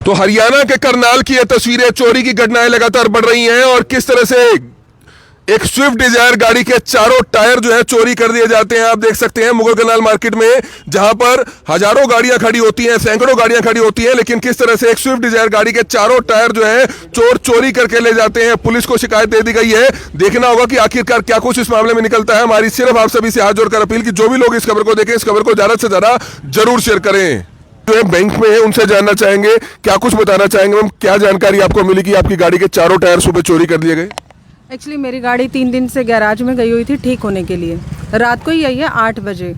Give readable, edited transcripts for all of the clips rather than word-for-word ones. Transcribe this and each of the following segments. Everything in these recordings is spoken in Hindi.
तो हरियाणा के करनाल की ये तस्वीरें, चोरी की घटनाएं लगातार बढ़ रही हैं और किस तरह से एक स्विफ्ट डिजायर गाड़ी के चारों टायर जो है चोरी कर दिए जाते हैं। आप देख सकते हैं मुगल कनाल मार्केट में, जहां पर हजारों गाड़ियां खड़ी होती हैं, सैकड़ों गाड़ियां खड़ी होती हैं, लेकिन किस तरह से एक स्विफ्ट डिजायर गाड़ी के चारों टायर जो है चोर चोरी करके ले जाते हैं। पुलिस को शिकायत दे दी गई है। देखना होगा कि आखिरकार क्या कुछ इस मामले में निकलता है। हमारी सिर्फ आप सभी से हाथ जोड़कर अपील कि जो भी लोग इस खबर को देखें, इस खबर को ज्यादा से ज्यादा जरूर शेयर करें। जो है बैंक में है, उनसे जानना चाहेंगे, क्या कुछ बताना चाहेंगे मैम, क्या जानकारी आपको मिली कि आपकी गाड़ी के चारों टायर सुबह चोरी कर दिए गए? एक्चुअली मेरी गाड़ी 3 दिन से गैराज में गई हुई थी ठीक होने के लिए। रात को ही आई है 8 बजे।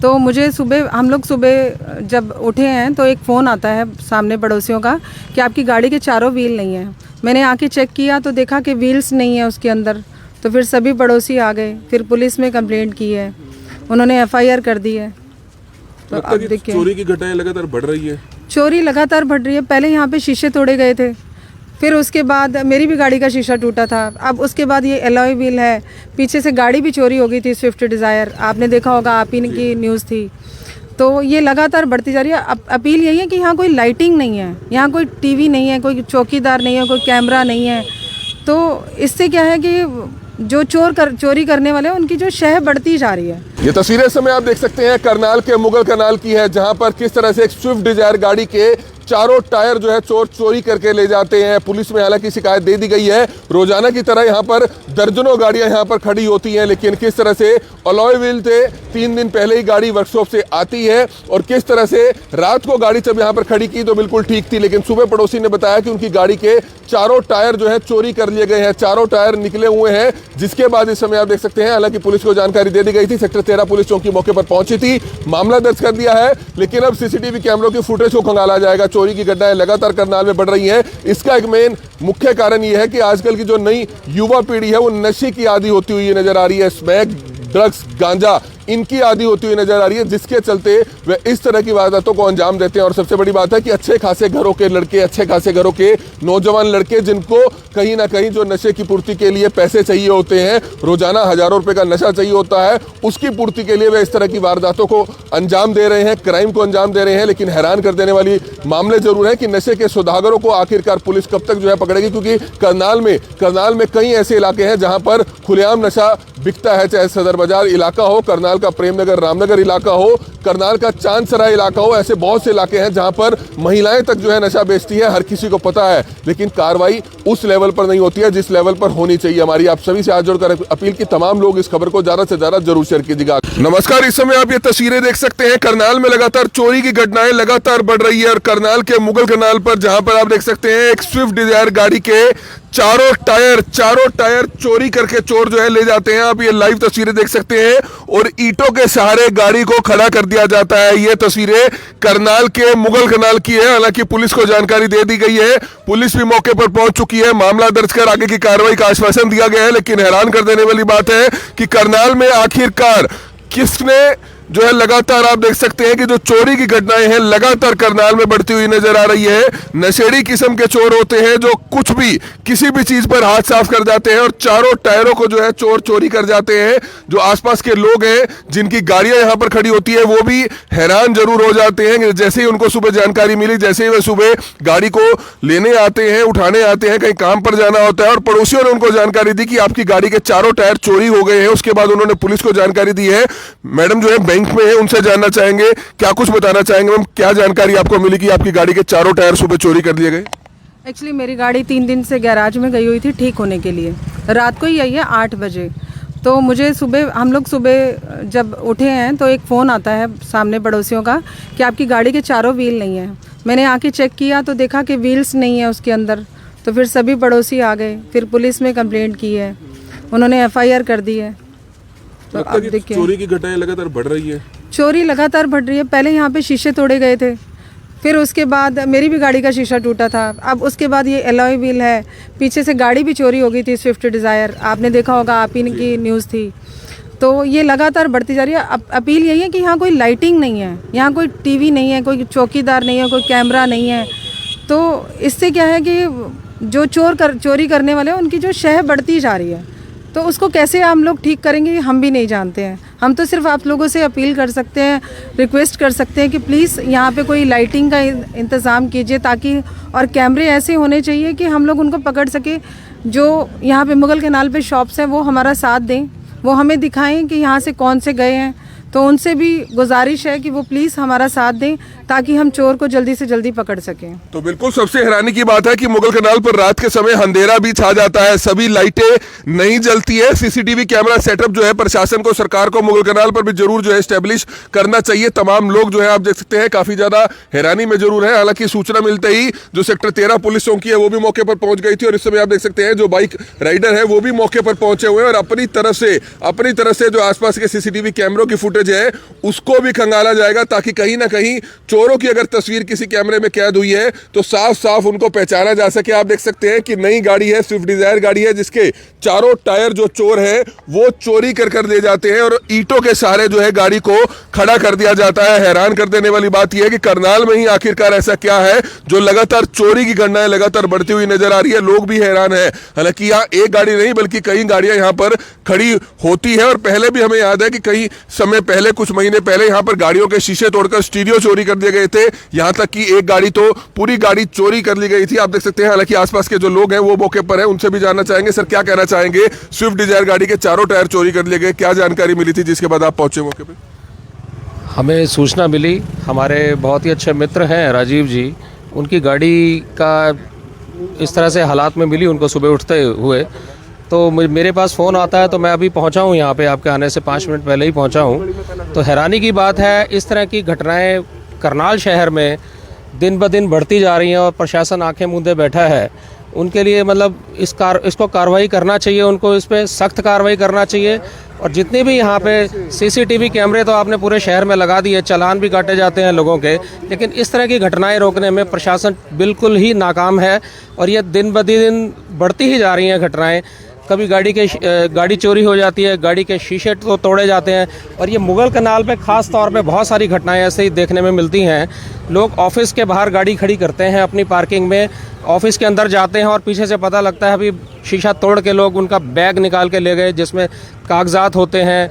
तो मुझे हम लोग सुबह जब उठे हैं तो एक फ़ोन आता है सामने पड़ोसियों का कि आपकी गाड़ी के चारों व्हील नहीं हैं। मैंने आके चेक किया तो देखा कि व्हील्स नहीं है उसके अंदर। तो फिर सभी पड़ोसी आ गए, फिर पुलिस में कंप्लेंट की है, उन्होंने FIR कर दी है। तो अब देखिए चोरी की घटनाएं लगातार बढ़ रही है। चोरी लगातार बढ़ रही है। पहले यहाँ पे शीशे तोड़े गए थे, फिर उसके बाद मेरी भी गाड़ी का शीशा टूटा था। अब उसके बाद ये एलॉय व्हील है, पीछे से गाड़ी भी चोरी हो गई थी स्विफ्ट डिज़ायर, आपने देखा होगा, आप ही की न्यूज़ थी। तो ये लगातार बढ़ती जा रही है। अपील यही है कि यहाँ कोई लाइटिंग नहीं है, यहाँ कोई टीवी नहीं है, कोई चौकीदार नहीं है, कोई कैमरा नहीं है। तो इससे क्या है कि जो चोरी करने वाले हैं उनकी जो शह बढ़ती जा रही है। ये तस्वीरें इस समय आप देख सकते हैं करनाल के मुगल कनाल की है, जहां पर किस तरह से एक स्विफ्ट डिजायर गाड़ी के चारों टायर जो है चोर चोरी करके ले जाते हैं। पुलिस में हालांकि शिकायत दे दी गई है। रोजाना की तरह यहाँ पर दर्जनों गाड़ियां यहाँ पर खड़ी होती हैं, लेकिन किस तरह से अलॉय व्हील थे, 3 दिन पहले ही गाड़ी वर्कशॉप से आती है और किस तरह से रात को गाड़ी जब यहाँ पर खड़ी की तो बिल्कुल ठीक थी, लेकिन सुबह पड़ोसी ने बताया कि उनकी गाड़ी के चारों टायर जो है चोरी कर लिए गए हैं, चारों टायर निकले हुए हैं। जिसके बाद इस समय आप देख सकते हैं, हालांकि पुलिस को जानकारी दे दी गई थी, सेक्टर 13 पुलिस चौकी मौके पर पहुंची थी, मामला दर्ज कर दिया है। लेकिन अब CCTV कैमरों की फुटेज को खंगाला जाएगा। चोरी की घटनाएं लगातार करनाल में बढ़ रही हैं। इसका एक मेन मुख्य कारण यह है कि आजकल की जो नई युवा पीढ़ी है वो नशे की आदी होती हुई नजर आ रही है। स्मैक, ड्रग्स, गांजा, इनकी आदी होती हुई नजर आ रही है, जिसके चलते वे इस तरह की वारदातों को अंजाम देते हैं। और सबसे बड़ी बात है कि अच्छे खासे घरों के लड़के, अच्छे खासे घरों के नौजवान लड़के, जिनको कहीं ना कहीं जो नशे की पूर्ति के लिए पैसे चाहिए होते हैं, रोजाना हजारों रुपए का नशा चाहिए होता है, उसकी पूर्ति के लिए वे इस तरह की वारदातों को अंजाम दे रहे हैं, क्राइम को अंजाम दे रहे हैं। लेकिन हैरान कर देने वाली मामले जरूर है कि नशे के सौदागरों को आखिरकार पुलिस कब तक जो है पकड़ेगी, क्योंकि करनाल में कई ऐसे इलाके हैं जहां पर खुलेआम नशा बिकता है, चाहे सदर बाजार इलाका हो, करनाल का प्रेमनगर रामनगर इलाका हो, करनाल का चांदसराय इलाका हो। ऐसे बहुत से इलाके हैं जहां पर महिलाएं तक जो है नशा बेचती है, हर किसी को पता है, लेकिन कार्रवाई उस लेवल पर नहीं होती है जिस लेवल पर होनी चाहिए। हमारी आप सभी से हाथ जोड़कर अपील की तमाम लोग इस खबर को ज्यादा से ज्यादा जरूर शेयर कीजिएगा। नमस्कार, इस समय आप ये तस्वीरें देख सकते हैं, करनाल में लगातार चोरी की घटनाएं लगातार बढ़ रही है और करनाल के मुगल कनाल पर, जहां पर आप देख सकते हैं एक स्विफ्ट डिजायर गाड़ी के चारों टायर चोरी करके चोर जो है ले जाते हैं। आप ये लाइव तस्वीरें देख सकते हैं और ईंटों के सहारे गाड़ी को खड़ा कर दिया जाता है। ये तस्वीरें करनाल के मुगल कनाल की है। हालांकि पुलिस को जानकारी दे दी गई है, पुलिस भी मौके पर पहुंच चुकी है, मामला दर्ज कर आगे की कार्रवाई का आश्वासन दिया गया है। लेकिन हैरान कर देने वाली बात है कि करनाल में आखिरकार किसने जो है लगातार आप देख सकते हैं कि जो चोरी की घटनाएं हैं लगातार करनाल में बढ़ती हुई नजर आ रही है। नशेड़ी किस्म के चोर होते हैं जो कुछ भी, किसी भी चीज पर हाथ साफ कर जाते हैं और चारों टायरों को जो है चोर चोरी कर जाते हैं। जो आसपास के लोग हैं जिनकी गाड़ियां यहां पर खड़ी होती है वो भी हैरान जरूर हो जाते हैं। जैसे ही उनको सुबह जानकारी मिली, जैसे ही वे सुबह गाड़ी को लेने आते हैं, उठाने आते हैं, कहीं काम पर जाना होता है और पड़ोसियों ने उनको जानकारी दी कि आपकी गाड़ी के चारों टायर चोरी हो गए हैं। उसके बाद उन्होंने पुलिस को जानकारी दी है। मैडम जो है बैंक में है, उनसे जानना चाहेंगे, क्या कुछ बताना चाहेंगे मैम, क्या जानकारी आपको मिली कि आपकी गाड़ी के चारों टायर सुबह चोरी कर दिए गए? एक्चुअली मेरी गाड़ी 3 दिन से गैराज में गई हुई थी ठीक होने के लिए। रात को ही आई है 8 बजे। तो मुझे हम लोग सुबह जब उठे हैं तो एक फ़ोन आता है सामने पड़ोसियों का कि आपकी गाड़ी के चारों व्हील नहीं हैं। मैंने आके चेक किया तो देखा कि व्हील्स नहीं है उसके अंदर। तो फिर सभी पड़ोसी आ गए, फिर पुलिस में कंप्लेंट की है, उन्होंने FIR कर दी है। तो अब देखिए चोरी की घटनाएं लगातार बढ़ रही है। चोरी लगातार बढ़ रही है। पहले यहाँ पे शीशे तोड़े गए थे, फिर उसके बाद मेरी भी गाड़ी का शीशा टूटा था। अब उसके बाद ये एलॉय व्हील है, पीछे से गाड़ी भी चोरी हो गई थी स्विफ्ट डिज़ायर, आपने देखा होगा, आप ही की न्यूज़ थी। तो ये लगातार बढ़ती जा रही है। अपील यही है कि यहाँ कोई लाइटिंग नहीं है, यहाँ कोई टीवी नहीं है, कोई चौकीदार नहीं है, कोई कैमरा नहीं है। तो इससे क्या है कि जो चोरी करने वाले हैं उनकी जो शह बढ़ती जा रही है। तो उसको कैसे हम लोग ठीक करेंगे हम भी नहीं जानते हैं। हम तो सिर्फ आप लोगों से अपील कर सकते हैं, रिक्वेस्ट कर सकते हैं कि प्लीज़ यहाँ पे कोई लाइटिंग का इंतज़ाम कीजिए, ताकि और कैमरे ऐसे होने चाहिए कि हम लोग उनको पकड़ सके। जो यहाँ पे मुगल कैनाल पे शॉप्स हैं वो हमारा साथ दें, वो हमें दिखाएं कि यहाँ से कौन से गए हैं। तो उनसे भी गुजारिश है कि वो प्लीज़ हमारा साथ दें ताकि हम चोर को जल्दी से जल्दी पकड़ सकें। तो बिल्कुल सबसे हैरानी की बात है कि मुगल कैनाल पर रात के समय अंधेरा भी छा जाता है, सभी लाइटें नहीं जलती है। सीसीटीवी कैमरा सेटअप जो है प्रशासन को, सरकार को मुगल कैनाल पर भी जरूर जो है एस्टेब्लिश करना चाहिए। तमाम लोग जो है आप देख सकते हैं काफी ज्यादा हैरानी में जरूर है। हालांकि सूचना मिलते ही जो सेक्टर 13 पुलिस चौकी है वो भी मौके पर पहुंच गई थी और इस समय आप देख सकते हैं जो बाइक राइडर है वो भी मौके पर पहुंचे हुए हैं और अपनी तरफ से जो आसपास के सीसीटीवी कैमरों की फुटेज है उसको भी खंगाला जाएगा, ताकि कहीं ना कहीं चोरों की अगर तस्वीर किसी कैमरे में कैद हुई है तो साफ साफ उनको पहचाना जा सके। आप देख सकते हैं कि नई गाड़ी है, स्विफ्ट डिजायर गाड़ी है, जिसके चारों टायर जो चोर है वो चोरी कर ले जाते हैं और ईंटों के सहारे जो है गाड़ी को खड़ा कर दिया जाता है। हैरान कर देने वाली बात यह है कि करनाल में ही आखिरकार ऐसा क्या है जो लगातार चोरी की घटनाएं लगातार बढ़ती हुई नजर आ रही है। लोग भी हैरान है। हालांकि यहाँ एक गाड़ी नहीं बल्कि कई गाड़ियां यहाँ पर खड़ी होती है और पहले भी हमें याद है कि कई समय पहले, कुछ महीने पहले यहाँ पर गाड़ियों के शीशे तोड़कर स्टीरियो चोरी कर दिए गए थे। यहाँ तक कि एक गाड़ी तो पूरी गाड़ी चोरी कर ली गई थी। आप देख सकते हैं। हालांकि आसपास के जो लोग हैं वो मौके पर हैं, उनसे भी जानना चाहेंगे। सर क्या कहना चाहेंगे? स्विफ्ट डिजायर गाड़ी के चारों टायर चोरी कर लिए गए, क्या जानकारी मिली थी जिसके बाद आप पहुंचे मौके पे? हमें सूचना मिली, हमारे बहुत ही अच्छे मित्र हैं राजीव जी, उनकी गाड़ी का इस तरह से हालात में मिली उनको सुबह उठते हुए। तो मेरे पास फ़ोन आता है तो मैं अभी पहुंचा हूं यहाँ पे, आपके आने से 5 मिनट पहले ही पहुंचा हूं। तो हैरानी की बात है, इस तरह की घटनाएं करनाल शहर में दिन ब दिन बढ़ती जा रही हैं और प्रशासन आंखें मूंदे बैठा है। उनके लिए मतलब इसको कार्रवाई करना चाहिए, उनको इस पर सख्त कार्रवाई करना चाहिए। और जितने भी यहाँ पे सीसीटीवी कैमरे तो आपने पूरे शहर में लगा दिए, चालान भी काटे जाते हैं लोगों के, लेकिन इस तरह की घटनाएं रोकने में प्रशासन बिल्कुल ही नाकाम है और ये दिन ब दिन बढ़ती ही जा रही हैं घटनाएं। कभी गाड़ी चोरी हो जाती है, गाड़ी के शीशे तो तोड़े जाते हैं और ये मुगल कैनाल पे ख़ास तौर पे बहुत सारी घटनाएं ऐसे ही देखने में मिलती हैं। लोग ऑफिस के बाहर गाड़ी खड़ी करते हैं अपनी पार्किंग में, ऑफिस के अंदर जाते हैं और पीछे से पता लगता है अभी शीशा तोड़ के लोग उनका बैग निकाल के ले गए जिसमें कागजात होते हैं,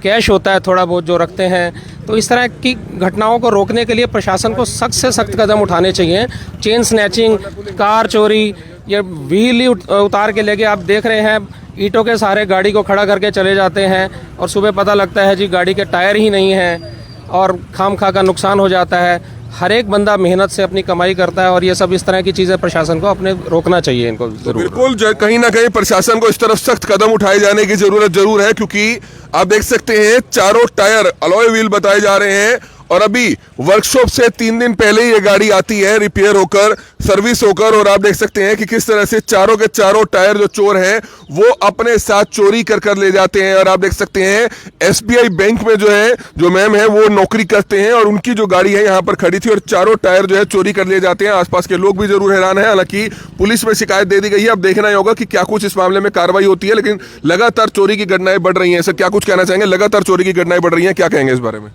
कैश होता है थोड़ा बहुत जो रखते हैं। तो इस तरह की घटनाओं को रोकने के लिए प्रशासन को सख्त से सख्त कदम उठाने चाहिए। चेन स्नैचिंग, कार चोरी, ये व्हील ही उतार के लेके आप देख रहे हैं ईंटों के सहारे गाड़ी को खड़ा करके चले जाते हैं और सुबह पता लगता है जी गाड़ी के टायर ही नहीं हैं और खामखा का नुकसान हो जाता है। हर एक बंदा मेहनत से अपनी कमाई करता है और ये सब इस तरह की चीज़ें प्रशासन को अपने रोकना चाहिए इनको जरूर। बिल्कुल कहीं ना कहीं प्रशासन को इस तरफ सख्त कदम उठाए जाने की जरूरत जरूर है, क्योंकि आप देख सकते हैं चारों टायर अलॉय व्हील बताए जा रहे हैं और अभी वर्कशॉप से 3 दिन पहले ही ये गाड़ी आती है रिपेयर होकर, सर्विस होकर, और आप देख सकते हैं कि किस तरह से चारों के चारों टायर जो चोर हैं वो अपने साथ चोरी कर ले जाते हैं। और आप देख सकते हैं एसबीआई बैंक में जो है जो मैम है वो नौकरी करते हैं और उनकी जो गाड़ी है यहाँ पर खड़ी थी और चारों टायर जो है चोरी कर ले जाते हैं। आसपास के लोग भी जरूर हैरान है। हालांकि पुलिस में शिकायत दे दी गई है, अब देखना ही होगा कि क्या कुछ इस मामले में कार्रवाई होती है, लेकिन लगातार चोरी की घटनाएं बढ़ रही हैं। सर क्या कुछ कहना चाहेंगे? लगातार चोरी की घटनाएं बढ़ रही हैं, क्या कहेंगे इस बारे में?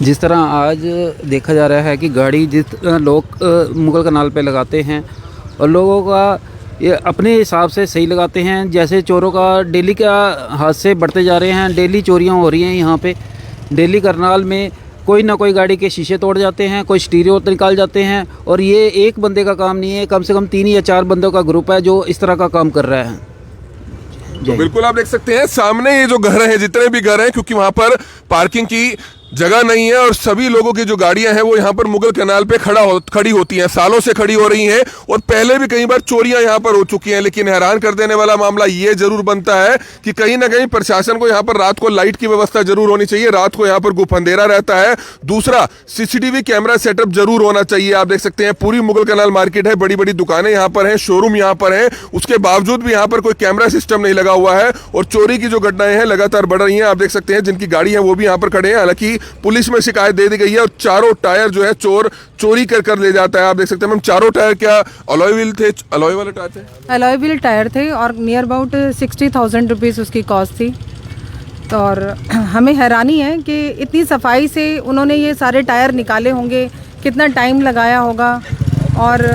जिस तरह आज देखा जा रहा है कि गाड़ी जिस तरह लोग मुगल कैनाल पे लगाते हैं और लोगों का ये अपने हिसाब से सही लगाते हैं, जैसे चोरों का डेली का हादसे बढ़ते जा रहे हैं, डेली चोरियां हो रही हैं यहाँ पे। डेली करनाल में कोई ना कोई गाड़ी के शीशे तोड़ जाते हैं, कोई स्टीरियो निकाल जाते हैं और ये एक बंदे का काम नहीं है, कम से कम 3 या 4 बंदों का ग्रुप है जो इस तरह का काम कर रहा है। तो बिल्कुल आप देख सकते हैं सामने ये जो घर हैं, जितने भी घर हैं, क्योंकि वहां पर पार्किंग की जगह नहीं है और सभी लोगों की जो गाड़ियां हैं वो यहाँ पर मुगल कैनाल पे खड़ी होती हैं, सालों से खड़ी हो रही हैं और पहले भी कई बार चोरियां यहाँ पर हो चुकी हैं। लेकिन हैरान कर देने वाला मामला ये जरूर बनता है कि कहीं ना कहीं प्रशासन को यहाँ पर रात को लाइट की व्यवस्था जरूर होनी चाहिए। रात को यहाँ पर गुप अंधेरा रहता है। दूसरा, सीसीटीवी कैमरा सेटअप जरूर होना चाहिए। आप देख सकते हैं पूरी मुगल कैनाल मार्केट है, बड़ी बड़ी दुकानें यहाँ पर हैं, शोरूम यहाँ पर है, उसके बावजूद भी यहाँ पर कोई कैमरा सिस्टम नहीं लगा हुआ है और चोरी की जो घटनाएं हैं लगातार बढ़ रही हैं। आप देख सकते हैं जिनकी गाड़ी है वो भी यहाँ पर खड़े हैं। हालांकि पुलिस में शिकायत दे दी गई है और चारों टायर जो है चोरी कर ले जाता है। आप देख सकते हैं मैम चारों टायर क्या अलॉय व्हील थे? अलॉय वाले टायर थे? अलॉय व्हील टायर थे और नियर अबाउट 60,000 रुपीज़ उसकी कॉस्ट थी। तो और हमें हैरानी है कि इतनी सफाई से उन्होंने ये सारे टायर निकाले होंगे, कितना टाइम लगाया होगा। और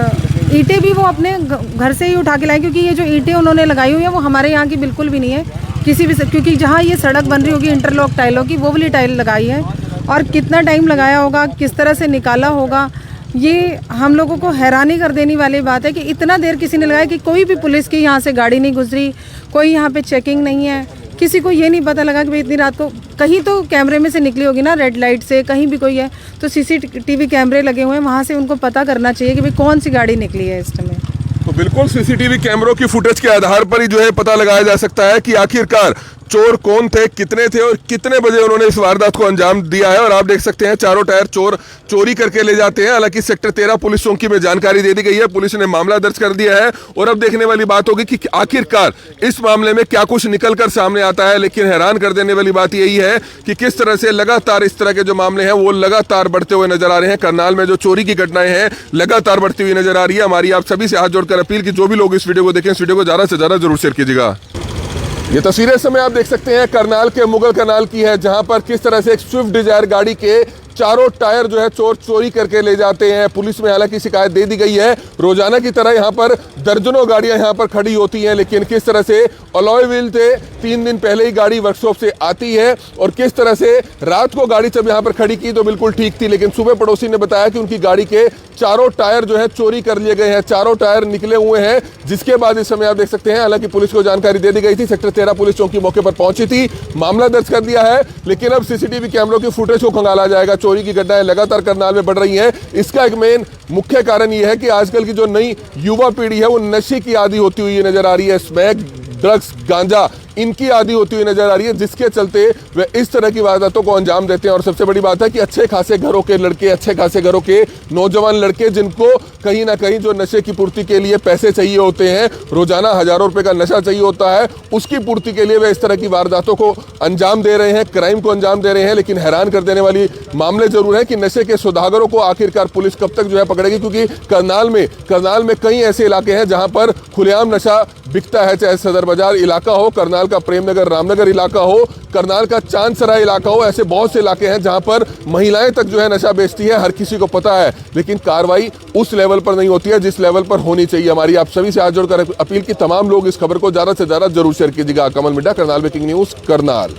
ईंटें भी वो अपने घर से ही उठा के लाए, क्योंकि ये जो ईंटें उन्होंने लगाई हुई हैं वो हमारे यहाँ की बिल्कुल भी नहीं है। किसी भी क्योंकि जहाँ ये सड़क बन रही होगी इंटरलॉक टाइलों की, वो वाली टाइल लगाई है, और कितना टाइम लगाया होगा, किस तरह से निकाला होगा, ये हम लोगों को हैरानी कर देने वाली बात है कि इतना देर किसी ने लगाया कि कोई भी पुलिस की यहाँ से गाड़ी नहीं गुजरी, कोई यहाँ पे चेकिंग नहीं है, किसी को ये नहीं पता लगा कि भाई इतनी रात को कहीं तो कैमरे में से निकली होगी ना, रेड लाइट से कहीं भी कोई है तो सीसीटीवी कैमरे लगे हुए हैं, वहाँ से उनको पता करना चाहिए कि भाई कौन सी गाड़ी निकली है इस समय। तो बिल्कुल सीसीटीवी कैमरों की फुटेज के आधार पर ही जो है पता लगाया जा सकता है कि आखिरकार चोर कौन थे, कितने थे और कितने बजे उन्होंने इस वारदात को अंजाम दिया है। और आप देख सकते हैं चारों टायर चोर चोरी करके ले जाते हैं। हालांकि सेक्टर 13 पुलिस चौकी में जानकारी दे दी गई है, पुलिस ने मामला दर्ज कर दिया है और अब देखने वाली बात होगी कि आखिरकार इस मामले में क्या कुछ निकल कर सामने आता है। लेकिन हैरान कर देने वाली बात यही है कि किस तरह से लगातार इस तरह के जो मामले हैं वो लगातार बढ़ते हुए नजर आ रहे हैं। करनाल में जो चोरी की घटनाएं हैं लगातार बढ़ती हुई नजर आ रही है। हमारी आप सभी से हाथ जोड़कर अपील कि जो भी लोग इस वीडियो को देखें, इस वीडियो को ज्यादा से ज्यादा जरूर शेयर कीजिएगा। ये तस्वीरें इस समय आप देख सकते हैं करनाल के मुगल कनाल की है, जहां पर किस तरह से एक स्विफ्ट डिजायर गाड़ी के चारों टायर जो है चोर चोरी करके ले जाते हैं। पुलिस में हालांकि शिकायत दे दी गई है। रोजाना की तरह यहां पर दर्जनों गाड़ियां यहां पर खड़ी होती हैं, लेकिन किस तरह से अलॉय व्हील थे, 3 दिन पहले ही गाड़ी वर्कशॉप से आती है और किस तरह से रात को गाड़ी जब यहां पर खड़ी की तो बिल्कुल ठीक थी, लेकिन सुबह पड़ोसी ने बताया कि उनकी गाड़ी के चारों टायर जो है चोरी कर लिए गए हैं, चारों टायर निकले हुए हैं। जिसके बाद इस समय आप देख सकते हैं हालांकि पुलिस को जानकारी दे दी गई थी, सेक्टर 13 पुलिस चौकी मौके पर पहुंची थी, मामला दर्ज कर दिया है। लेकिन अब सीसीटीवी कैमरों की फुटेज को खंगाला जाएगा। चोरी की घटनाएं लगातार करनाल में बढ़ रही हैं। इसका एक मेन मुख्य कारण यह है कि आजकल की जो नई युवा पीढ़ी है वो नशे की आदी होती हुई नजर आ रही है। स्मैक, ड्रग्स, गांजा इनकी आदी होती हुई नजर आ रही है, जिसके चलते वे इस तरह की वारदातों को अंजाम देते हैं। और सबसे बड़ी बात है कि अच्छे खासे घरों के लड़के, अच्छे खासे घरों के नौजवान लड़के, जिनको कहीं ना कहीं जो नशे की पूर्ति के लिए पैसे चाहिए होते हैं, रोजाना हजारों रुपए का नशा चाहिए होता है, उसकी पूर्ति के लिए वे इस तरह की वारदातों को अंजाम दे रहे हैं, क्राइम को अंजाम दे रहे हैं। लेकिन हैरान कर देने वाली मामले जरूर है कि नशे के सौदागरों को आखिरकार पुलिस कब तक जो है पकड़ेगी, क्योंकि करनाल में कई ऐसे इलाके हैं जहां पर खुलेआम नशा बिकता है, चाहे सदर बाजार इलाका हो, करनाल का प्रेमनगर रामनगर इलाका हो, करनाल का चांदसराय इलाका हो। ऐसे बहुत से इलाके हैं जहां पर महिलाएं तक जो है नशा बेचती है, हर किसी को पता है, लेकिन कार्रवाई उस लेवल पर नहीं होती है जिस लेवल पर होनी चाहिए। हमारी आप सभी से हाथ जोड़कर अपील की तमाम लोग इस खबर को ज्यादा से ज्यादा जरूर शेयर कीजिएगा। कमल मिड्डा, करनाल ब्रेकिंग न्यूज, करनाल।